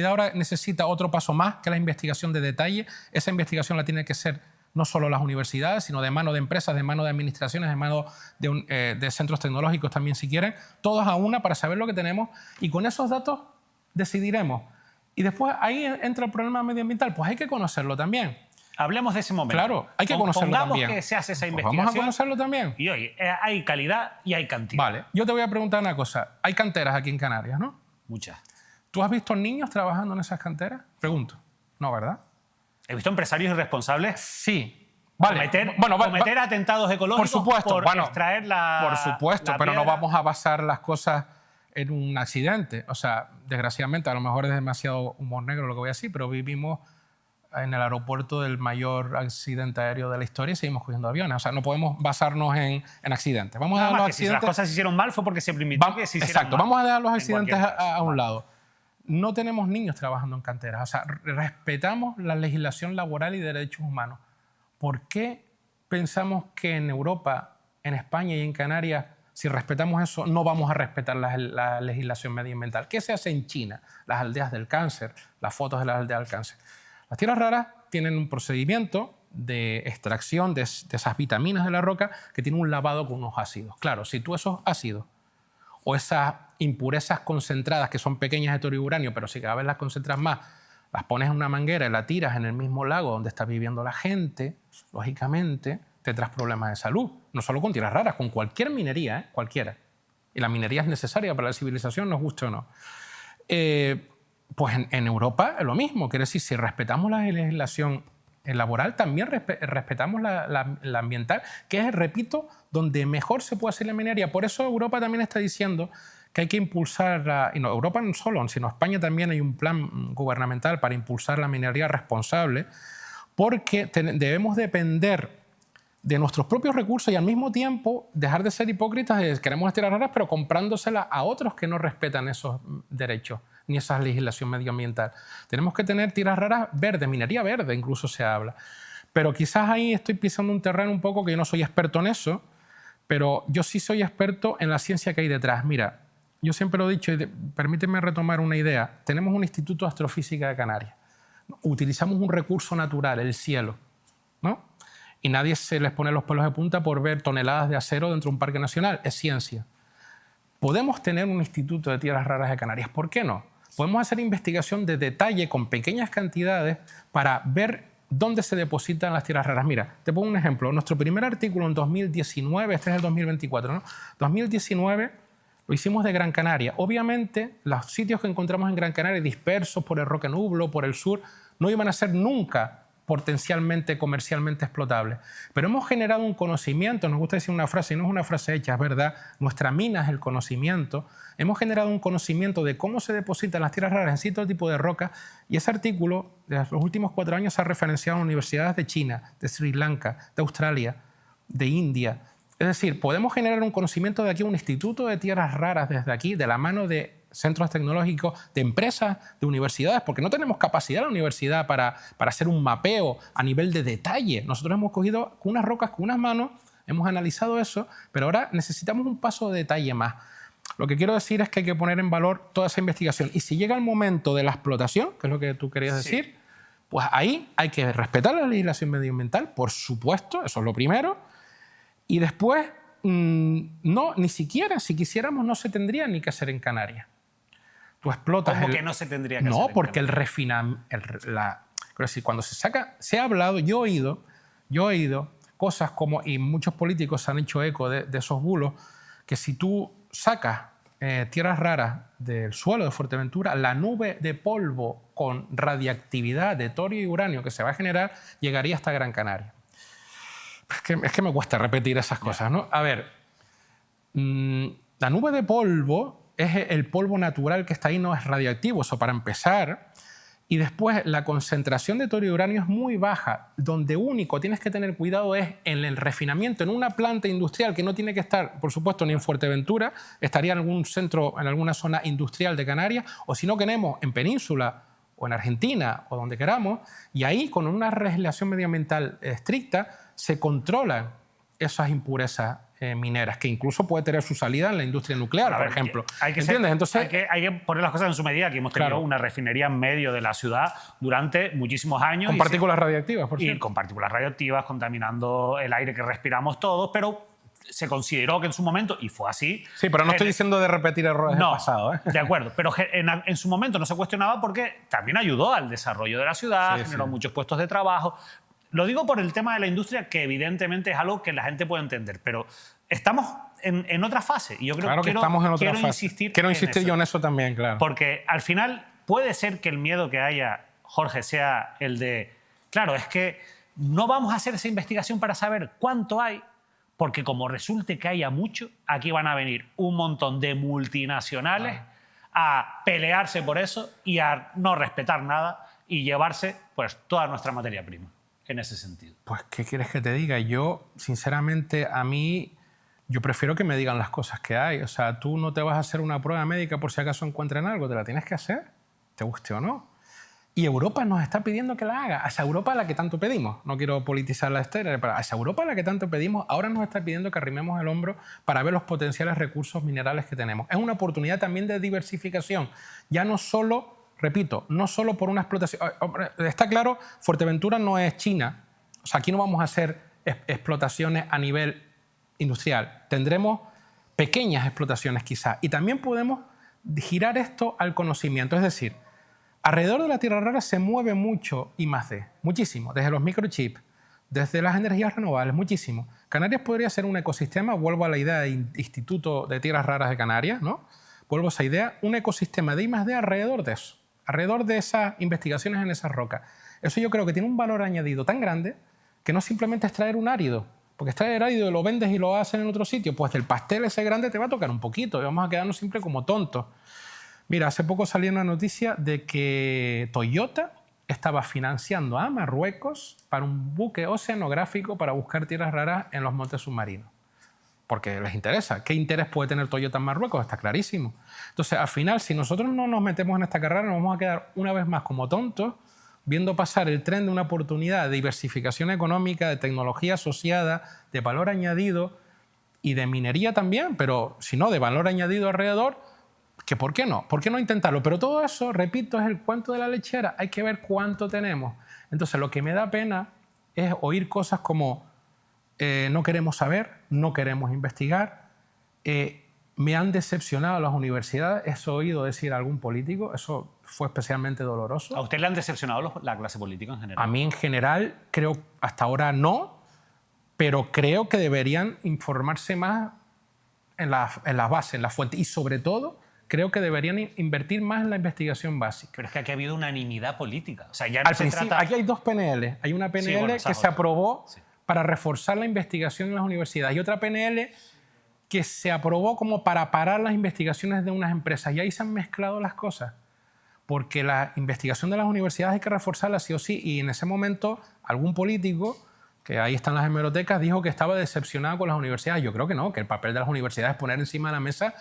ahora necesita otro paso más que la investigación de detalle. Esa investigación la tiene que ser no solo las universidades, sino de mano de empresas, de mano de administraciones, de mano de centros tecnológicos también, si quieren, todos a una para saber lo que tenemos y con esos datos decidiremos. Y después ahí entra el problema medioambiental, pues hay que conocerlo también. Hablemos de ese momento. Claro, hay que conocerlo también. Pongamos que se hace esa investigación. Vamos a conocerlo también. Y hoy hay calidad y hay cantidad. Vale, yo te voy a preguntar una cosa. Hay canteras aquí en Canarias, ¿no? Muchas. ¿Tú has visto niños trabajando en esas canteras? Pregunto. No, ¿verdad? He visto empresarios irresponsables. Sí. Vale. Cometer atentados ecológicos por supuesto, por extraer la. Por supuesto, pero no vamos a basar las cosas en un accidente. O sea, desgraciadamente, a lo mejor es demasiado humor negro lo que voy a decir, pero vivimos en el aeropuerto del mayor accidente aéreo de la historia y seguimos cogiendo aviones. O sea, no podemos basarnos en accidentes. Vamos a dejar los accidentes. Si las cosas se hicieron mal fue porque se permitió que se hicieran exacto, mal. Vamos a dejar los accidentes a un lado. No tenemos niños trabajando en canteras. O sea, respetamos la legislación laboral y de derechos humanos. ¿Por qué pensamos que en Europa, en España y en Canarias, si respetamos eso, no vamos a respetar la legislación medioambiental? ¿Qué se hace en China? Las aldeas del cáncer, las fotos de las aldeas del cáncer. Las tierras raras tienen un procedimiento de extracción de esas vitaminas de la roca que tiene un lavado con unos ácidos. Claro, si tú esos ácidos o esas impurezas concentradas, que son pequeñas de torio y uranio, pero si cada vez las concentras más, las pones en una manguera y la tiras en el mismo lago donde está viviendo la gente, lógicamente te traes problemas de salud. No solo con tierras raras, con cualquier minería, cualquiera. Y la minería es necesaria para la civilización, nos guste o no. Pues en Europa es lo mismo. Quiere decir, si respetamos la legislación laboral, también respetamos la ambiental, que es, repito, donde mejor se puede hacer la minería. Por eso Europa también está diciendo que hay que impulsar, y no, Europa no solo, sino España también hay un plan gubernamental para impulsar la minería responsable, porque debemos depender de nuestros propios recursos y al mismo tiempo dejar de ser hipócritas de queremos las tierras raras, pero comprándoselas a otros que no respetan esos derechos ni esa legislación medioambiental. Tenemos que tener tierras raras verdes, minería verde incluso se habla. Pero quizás ahí estoy pisando un terreno un poco que yo no soy experto en eso, pero yo sí soy experto en la ciencia que hay detrás. Mira, yo siempre lo he dicho, y permíteme retomar una idea. Tenemos un Instituto de Astrofísica de Canarias. Utilizamos un recurso natural, el cielo, ¿no? Y nadie se les pone los pelos de punta por ver toneladas de acero dentro de un parque nacional. Es ciencia. Podemos tener un Instituto de Tierras Raras de Canarias. ¿Por qué no? Podemos hacer investigación de detalle con pequeñas cantidades para ver dónde se depositan las tierras raras. Mira, te pongo un ejemplo. Nuestro primer artículo en 2019, este es el 2024, ¿no? 2019 lo hicimos de Gran Canaria. Obviamente, los sitios que encontramos en Gran Canaria dispersos por el Roque Nublo, por el sur, no iban a ser nunca potencialmente comercialmente explotables. Pero hemos generado un conocimiento, nos gusta decir una frase, y no es una frase hecha, es verdad, nuestra mina es el conocimiento. Hemos generado un conocimiento de cómo se depositan las tierras raras en cierto tipo de rocas, y ese artículo, de los últimos 4 años, se ha referenciado en universidades de China, de Sri Lanka, de Australia, de India. Es decir, podemos generar un conocimiento de aquí, un instituto de tierras raras desde aquí, de la mano de centros tecnológicos, de empresas, de universidades, porque no tenemos capacidad en la universidad para hacer un mapeo a nivel de detalle. Nosotros hemos cogido unas rocas con unas manos, hemos analizado eso, pero ahora necesitamos un paso de detalle más. Lo que quiero decir es que hay que poner en valor toda esa investigación. Y si llega el momento de la explotación, que es lo que tú querías decir, pues ahí hay que respetar la legislación medioambiental, por supuesto, eso es lo primero. Y después, no, ni siquiera, si quisiéramos, no se tendría ni que hacer en Canarias. Tú explotas. ¿Cómo que no se tendría que hacer? No, porque el refinamiento. Cuando se saca, se ha hablado, yo he oído cosas como, y muchos políticos se han hecho eco de esos bulos, que si tú sacas tierras raras del suelo de Fuerteventura, la nube de polvo con radiactividad de torio y uranio que se va a generar llegaría hasta Gran Canaria. Es que me cuesta repetir esas cosas, ¿no? A ver, la nube de polvo es el polvo natural que está ahí, no es radioactivo, eso para empezar. Y después la concentración de torio y uranio es muy baja. Donde único tienes que tener cuidado es en el refinamiento, en una planta industrial que no tiene que estar, por supuesto, ni en Fuerteventura, estaría en algún centro, en alguna zona industrial de Canarias, o si no queremos en Península o en Argentina o donde queramos, y ahí con una legislación medioambiental estricta se controlan esas impurezas mineras, que incluso puede tener su salida en la industria nuclear, por ejemplo. ¿Entiendes? Entonces, hay que poner las cosas en su medida. Aquí hemos tenido una refinería en medio de la ciudad durante muchísimos años. Con partículas radiactivas, por cierto. Y con partículas radiactivas, contaminando el aire que respiramos todos, pero se consideró que en su momento, y fue así... Sí, pero no estoy diciendo de repetir errores del pasado. De acuerdo, pero en su momento no se cuestionaba porque también ayudó al desarrollo de la ciudad, generó muchos puestos de trabajo. Lo digo por el tema de la industria, que evidentemente es algo que la gente puede entender, pero estamos en otra fase. Y yo creo que estamos en otra fase. Quiero insistir yo en eso también, claro. Porque al final puede ser que el miedo que haya, Jorge, sea el de... Claro, es que no vamos a hacer esa investigación para saber cuánto hay, porque como resulte que haya mucho, aquí van a venir un montón de multinacionales a pelearse por eso y a no respetar nada y llevarse pues toda nuestra materia prima. En ese sentido. Pues, ¿qué quieres que te diga? Yo, sinceramente, yo prefiero que me digan las cosas que hay. O sea, tú no te vas a hacer una prueba médica por si acaso encuentran algo, te la tienes que hacer, te guste o no. Y Europa nos está pidiendo que la haga. A esa Europa a la que tanto pedimos. No quiero politizar la historia, pero a esa Europa a la que tanto pedimos, ahora nos está pidiendo que arrimemos el hombro para ver los potenciales recursos minerales que tenemos. Es una oportunidad también de diversificación. Ya no solo... Repito, no solo por una explotación... Está claro, Fuerteventura no es China. O sea, aquí no vamos a hacer explotaciones a nivel industrial. Tendremos pequeñas explotaciones quizás. Y también podemos girar esto al conocimiento. Es decir, alrededor de la tierra rara se mueve mucho I+D, muchísimo. Desde los microchips, desde las energías renovables, muchísimo. Canarias podría ser un ecosistema, vuelvo a la idea del Instituto de Tierras Raras de Canarias, ¿no? Vuelvo a esa idea, un ecosistema de I+D alrededor de eso. Alrededor de esas investigaciones en esas rocas. Eso yo creo que tiene un valor añadido tan grande que no simplemente es traer un árido, porque extraer árido y lo vendes y lo hacen en otro sitio, pues del pastel ese grande te va a tocar un poquito y vamos a quedarnos siempre como tontos. Mira, hace poco salió una noticia de que Toyota estaba financiando a Marruecos para un buque oceanográfico para buscar tierras raras en los montes submarinos. Porque les interesa. ¿Qué interés puede tener Toyota en Marruecos? Está clarísimo. Entonces, al final, si nosotros no nos metemos en esta carrera, nos vamos a quedar una vez más como tontos, viendo pasar el tren de una oportunidad de diversificación económica, de tecnología asociada, de valor añadido y de minería también, pero si no, de valor añadido alrededor, que ¿por qué no? ¿Por qué no intentarlo? Pero todo eso, repito, es el cuento de la lechera. Hay que ver cuánto tenemos. Entonces, lo que me da pena es oír cosas como no queremos saber, no queremos investigar. Me han decepcionado las universidades. Eso he oído decir a algún político. Eso fue especialmente doloroso. ¿A usted le han decepcionado la clase política en general? A mí en general, creo, hasta ahora no, pero creo que deberían informarse más en la base, en la fuente. Y sobre todo, creo que deberían invertir más en la investigación básica. Pero es que aquí ha habido unanimidad política. O sea, ya no Al se principio, trata... aquí hay dos PNL. Hay una PNL bueno, que se aprobó para reforzar la investigación en las universidades y otra PNL que se aprobó como para parar las investigaciones de unas empresas. Y ahí se han mezclado las cosas. Porque la investigación de las universidades hay que reforzarla sí o sí. Y en ese momento algún político, que ahí están las hemerotecas, dijo que estaba decepcionado con las universidades. Yo creo que no, que el papel de las universidades es poner encima de la mesa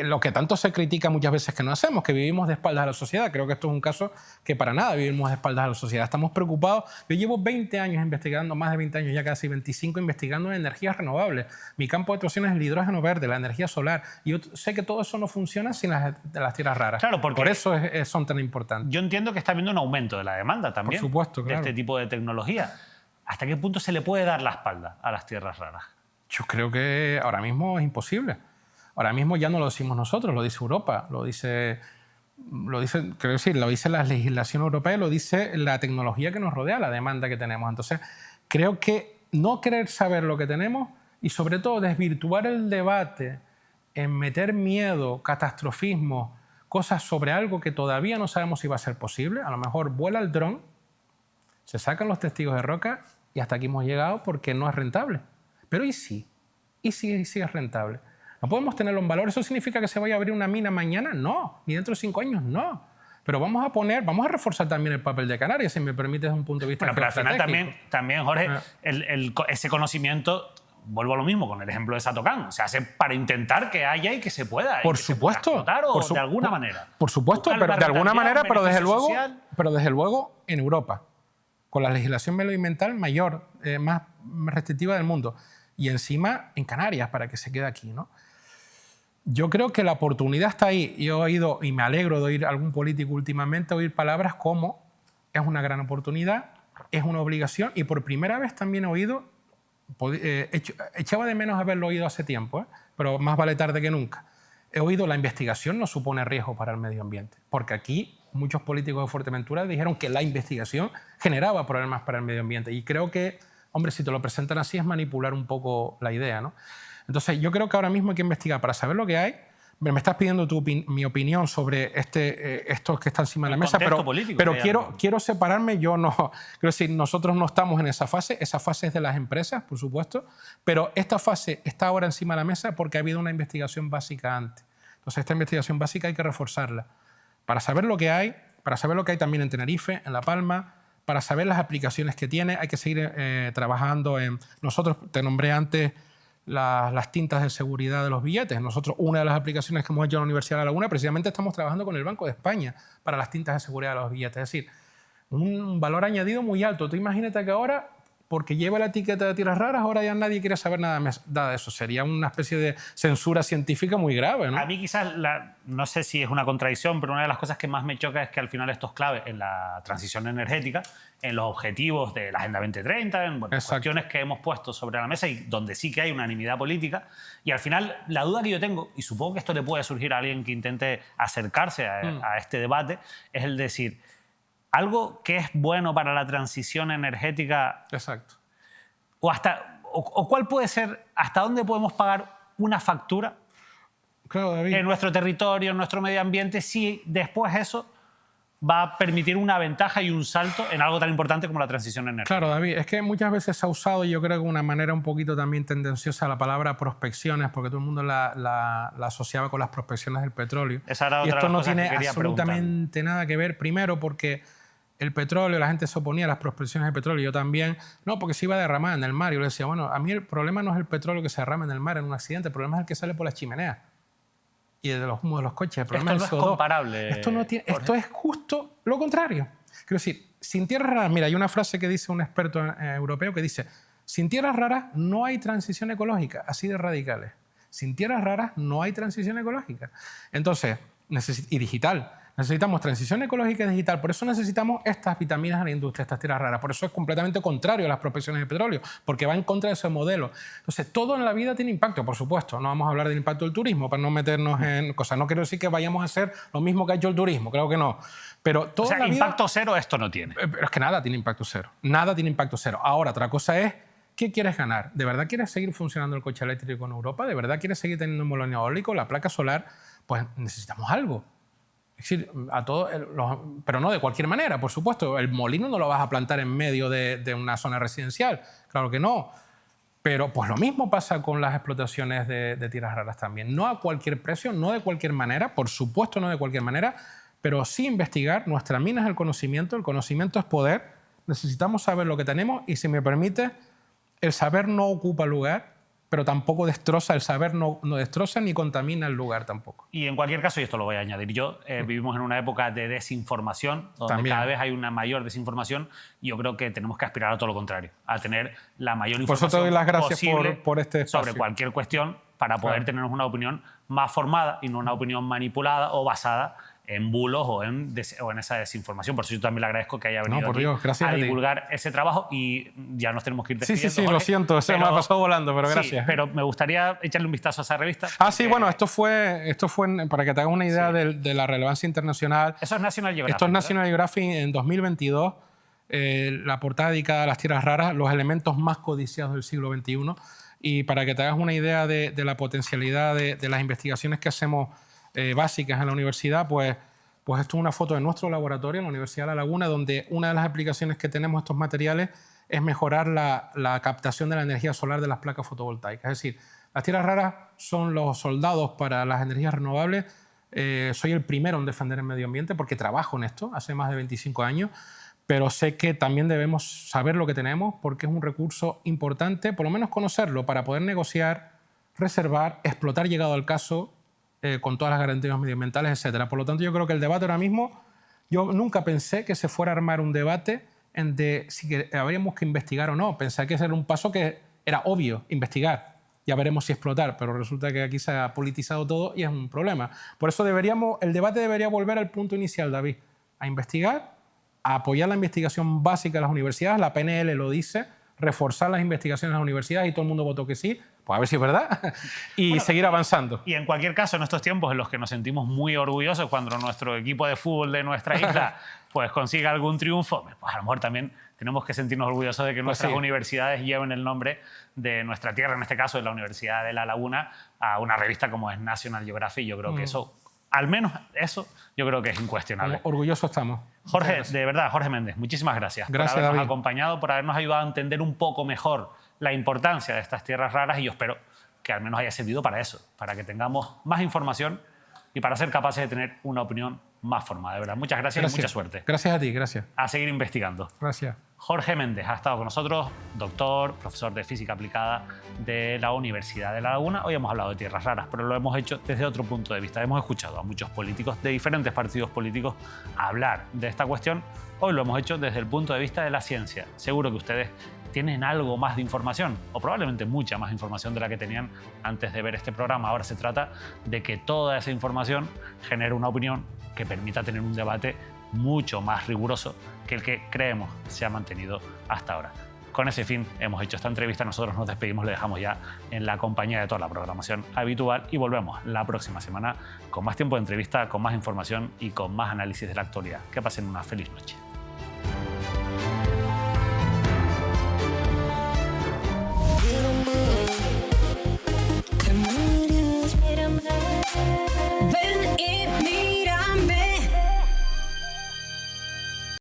lo que tanto se critica muchas veces que no hacemos, que vivimos de espaldas a la sociedad. Creo que esto es un caso que para nada vivimos de espaldas a la sociedad. Estamos preocupados. Yo llevo 20 años investigando, más de 20 años, ya casi 25, investigando en energías renovables. Mi campo de actuación es el hidrógeno verde, la energía solar. Y yo sé que todo eso no funciona sin las tierras raras. Claro, porque por eso son tan importantes. Yo entiendo que está habiendo un aumento de la demanda también. Por supuesto, claro. De este tipo de tecnología. ¿Hasta qué punto se le puede dar la espalda a las tierras raras? Yo creo que ahora mismo es imposible. Ahora mismo ya no lo decimos nosotros, lo dice Europa, lo dice la legislación europea, lo dice la tecnología que nos rodea, la demanda que tenemos. Entonces, creo que no querer saber lo que tenemos y sobre todo desvirtuar el debate en meter miedo, catastrofismo, cosas sobre algo que todavía no sabemos si va a ser posible. A lo mejor vuela el dron, se sacan los testigos de roca y hasta aquí hemos llegado porque no es rentable. Pero ¿y sí? ¿Y sí es rentable? No podemos tenerlo en valor. ¿Eso significa que se vaya a abrir una mina mañana? No. Ni dentro de 5 años, no. Pero vamos a reforzar también el papel de Canarias, si me permites, desde un punto de vista geoestratégico. Pero al final también Jorge, ese conocimiento, vuelvo a lo mismo con el ejemplo de Satocán, se hace para intentar que haya y que se pueda. Por supuesto. De alguna manera. Por supuesto, pero de alguna manera, pero desde luego en Europa, con la legislación medioambiental mayor, más restrictiva del mundo. Y encima en Canarias, para que se quede aquí, ¿no? Yo creo que la oportunidad está ahí. Yo he oído, y me alegro de oír a algún político últimamente, oír palabras como es una gran oportunidad, es una obligación, y por primera vez también he oído, echaba de menos haberlo oído hace tiempo, pero más vale tarde que nunca. He oído la investigación no supone riesgo para el medio ambiente, porque aquí muchos políticos de Fuerteventura dijeron que la investigación generaba problemas para el medio ambiente, y creo que, hombre, si te lo presentan así es manipular un poco la idea, ¿no? Entonces, yo creo que ahora mismo hay que investigar para saber lo que hay. Me estás pidiendo mi opinión sobre estos que están encima de la mesa, pero quiero separarme. Yo no, quiero decir, nosotros no estamos en esa fase es de las empresas, por supuesto, pero esta fase está ahora encima de la mesa porque ha habido una investigación básica antes. Entonces, esta investigación básica hay que reforzarla para saber lo que hay, también en Tenerife, en La Palma, para saber las aplicaciones que tiene. Hay que seguir trabajando en... Nosotros, te nombré antes las tintas de seguridad de los billetes. Nosotros, una de las aplicaciones que hemos hecho en la Universidad de La Laguna, precisamente estamos trabajando con el Banco de España para las tintas de seguridad de los billetes. Es decir, un valor añadido muy alto. Tú imagínate que ahora, porque lleva la etiqueta de tierras raras, ahora ya nadie quiere saber nada de eso. Sería una especie de censura científica muy grave, ¿no? A mí quizás, no sé si es una contradicción, pero una de las cosas que más me choca es que al final esto es clave en la transición energética, en los objetivos de la Agenda 2030, en cuestiones que hemos puesto sobre la mesa y donde sí que hay unanimidad política. Y al final, la duda que yo tengo, y supongo que esto le puede surgir a alguien que intente acercarse a este debate, es el decir, algo que es bueno para la transición energética... Exacto. O cuál puede ser, hasta dónde podemos pagar una factura, claro, David, en nuestro territorio, en nuestro medio ambiente, si después eso va a permitir una ventaja y un salto en algo tan importante como la transición energética. Claro, David, es que muchas veces se ha usado, yo creo que de una manera un poquito también tendenciosa, la palabra prospecciones, porque todo el mundo la asociaba con las prospecciones del petróleo. Esa era otra y esto de las no cosas tiene que quería absolutamente nada que ver. Primero, porque el petróleo, la gente se oponía a las prospecciones del petróleo, yo también, no, porque se iba a derramar en el mar. Yo le decía, bueno, a mí el problema no es el petróleo que se derrama en el mar en un accidente, el problema es el que sale por las chimeneas y de los humos de los coches. El problema esto no es comparable. Esto es justo lo contrario. Quiero decir, sin tierras raras, mira, hay una frase que dice un experto europeo que dice, sin tierras raras no hay transición ecológica, así de radicales. Sin tierras raras no hay transición ecológica. Entonces, y digital. Necesitamos transición ecológica y digital. Por eso necesitamos estas vitaminas en la industria, estas tierras raras. Por eso es completamente contrario a las prospecciones de petróleo, porque va en contra de ese modelo. Entonces, todo en la vida tiene impacto, por supuesto. No vamos a hablar del impacto del turismo para no meternos en cosas. No quiero decir que vayamos a hacer lo mismo que ha hecho el turismo, creo que no. Pero toda la vida... impacto cero esto no tiene. Pero es que nada tiene impacto cero. Nada tiene impacto cero. Ahora, otra cosa es, ¿qué quieres ganar? ¿De verdad quieres seguir funcionando el coche eléctrico en Europa? ¿De verdad quieres seguir teniendo un molineo eólico, la placa solar? pues necesitamos algo. Es decir, pero no de cualquier manera, por supuesto. El molino no lo vas a plantar en medio de una zona residencial, claro que no. Pero pues lo mismo pasa con las explotaciones de tierras raras también. No a cualquier precio, no de cualquier manera, por supuesto no de cualquier manera, pero sí investigar. Nuestra mina es el conocimiento es poder. Necesitamos saber lo que tenemos y, si me permite, el saber no ocupa lugar, pero tampoco destroza, el saber no destroza ni contamina el lugar tampoco. Y en cualquier caso, y esto lo voy a añadir yo, vivimos en una época de desinformación, donde también cada vez hay una mayor desinformación, y yo creo que tenemos que aspirar a todo lo contrario, a tener la mayor información por eso te doy las gracias posible por este espacio. sobre cualquier cuestión, para poder tener una opinión más formada y no una opinión manipulada o basada en bulos o en esa desinformación. Por eso yo también le agradezco que haya venido a divulgar ese trabajo, y ya nos tenemos que ir despidiendo. Sí, lo siento, se me ha pasado volando, pero gracias. Pero me gustaría echarle un vistazo a esa revista. Sí, bueno, esto fue para que te hagas una idea de la relevancia internacional. Eso es National Geographic. Esto es National Geographic en 2022, la portada dedicada a las tierras raras, los elementos más codiciados del siglo XXI. Y para que te hagas una idea de la potencialidad de las investigaciones que hacemos básicas en la universidad, pues esto es una foto de nuestro laboratorio en la Universidad de La Laguna, donde una de las aplicaciones que tenemos estos materiales es mejorar la captación de la energía solar de las placas fotovoltaicas. Es decir, las tierras raras son los soldados para las energías renovables. Soy el primero en defender el medio ambiente porque trabajo en esto hace más de 25 años, pero sé que también debemos saber lo que tenemos, porque es un recurso importante, por lo menos conocerlo, para poder negociar, reservar, explotar llegado al caso, con todas las garantías medioambientales, etc. Por lo tanto, yo creo que el debate ahora mismo, yo nunca pensé que se fuera a armar un debate de si habríamos que investigar o no. Pensé que ese era un paso que era obvio, investigar. Ya veremos si explotar, pero resulta que aquí se ha politizado todo y es un problema. Por eso el debate debería volver al punto inicial, David, a investigar, a apoyar la investigación básica de las universidades. La PNL lo dice, reforzar las investigaciones en las universidades, y todo el mundo votó que sí. Pues a ver si es verdad, y seguir avanzando. Y en cualquier caso, en estos tiempos en los que nos sentimos muy orgullosos cuando nuestro equipo de fútbol de nuestra isla pues consiga algún triunfo, pues a lo mejor también tenemos que sentirnos orgullosos de que nuestras universidades lleven el nombre de nuestra tierra, en este caso de la Universidad de La Laguna, a una revista como es National Geographic. Yo creo que eso, al menos eso, yo creo que es incuestionable. Orgullosos estamos. Jorge, de verdad, Jorge Méndez, muchísimas gracias, por habernos David. Acompañado, por habernos ayudado a entender un poco mejor la importancia de estas tierras raras, y yo espero que al menos haya servido para eso, para que tengamos más información y para ser capaces de tener una opinión más formada. De verdad, muchas gracias y mucha suerte. Gracias a ti, gracias. A seguir investigando. Gracias. Jorge Méndez ha estado con nosotros, doctor, profesor de Física Aplicada de la Universidad de La Laguna. Hoy hemos hablado de tierras raras, pero lo hemos hecho desde otro punto de vista. Hemos escuchado a muchos políticos de diferentes partidos políticos hablar de esta cuestión. Hoy lo hemos hecho desde el punto de vista de la ciencia. Seguro que ustedes tienen algo más de información, o probablemente mucha más información de la que tenían antes de ver este programa. Ahora se trata de que toda esa información genere una opinión que permita tener un debate mucho más riguroso que el que creemos se ha mantenido hasta ahora. Con ese fin hemos hecho esta entrevista. Nosotros nos despedimos, le dejamos ya en la compañía de toda la programación habitual y volvemos la próxima semana con más tiempo de entrevista, con más información y con más análisis de la actualidad. Que pasen una feliz noche.